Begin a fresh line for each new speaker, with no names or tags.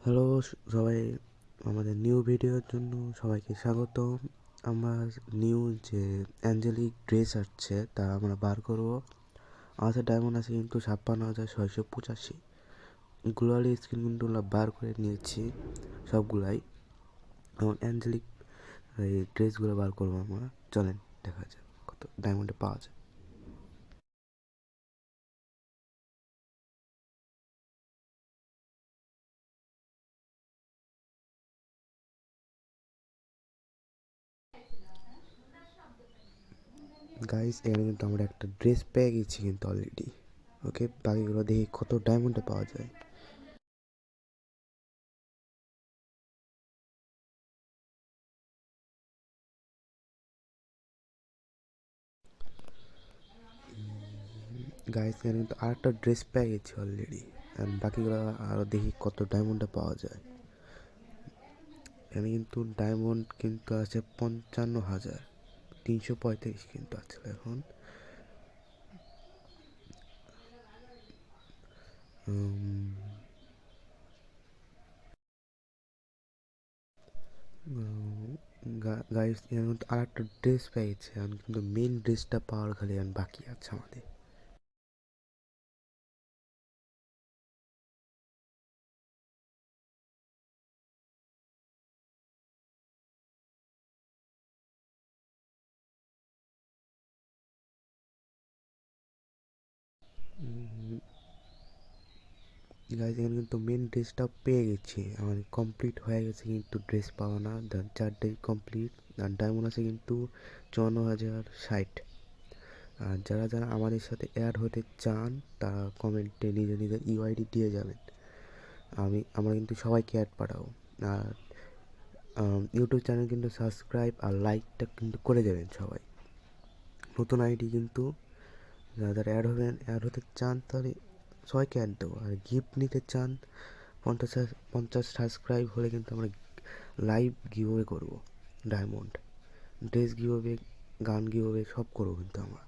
Hello সবাই, আমাদের new ভিডিওর জন্য সবাইকে স্বাগত। আমরা নিউ যে অ্যাঞ্জেলিক ড্রেস আসছে তা আমরা বার করব। আমাদের ডায়মন্ড আছে কিন্তু 56,685। গ্লোয়ালি স্কিন কিন্তু আমরা বার করে নিয়েছি সবগুলাই। এবং অ্যাঞ্জেলিক এই ড্রেসগুলো বার করবো আমরা। চলেন দেখা যাক কত ডায়মন্ডে পাওয়া যায়। গাইস, এখানে কিন্তু আমরা একটা ড্রেস পেয়ে গেছি কিন্তু অলরেডি। ওকে, বাকিগুলো দেখি কত ডায়মন্ডে পাওয়া যায়। গাইস, এখানে কিন্তু আরেকটা ড্রেস পেয়ে গেছি অলরেডি। অ্যান্ড বাকিগুলো আরও দেখি কত ডায়মন্ডে পাওয়া যায়। এখানে কিন্তু ডায়মন্ড কিন্তু আছে 55,335 কিন্তু আছে এখন। গাইস, এখানে কিন্তু আরেকটা ড্রেস পেয়ে গেছে এখন, কিন্তু মেন ড্রেসটা পাওয়ার খালি এখন বাকি আছে আমাদের। গাইস, এখানে কিন্তু মেন ড্রেসটা পেয়ে গেছি, আমাদের কমপ্লিট হয়ে গেছে কিন্তু ড্রেস পাওয়া না। 4 ডে কমপ্লিট। আর ডায়মন্ড আছে কিন্তু 54,060। আর যারা যারা আমাদের সাথে অ্যাড হতে চান তারা কমেন্টে নিজের নিজের ইউআইডি দিয়ে যাবেন। আমরা কিন্তু সবাইকে অ্যাড পাঠাবো। আর ইউটিউব চ্যানেল কিন্তু সাবস্ক্রাইব আর লাইকটা কিন্তু করে দেবেন সবাই। নতুন আইডি কিন্তু যারা যারা অ্যাড হতে চান তাহলে সবাইকে অ্যাড দেবো। আর গিফট নিতে চান 50 সাবস্ক্রাইব হলে কিন্তু আমরা লাইভ গিভওয়ে করবো। ডায়মন্ড, ড্রেস গিভওয়ে, গান গিভওয়ে সব করবো কিন্তু আমরা।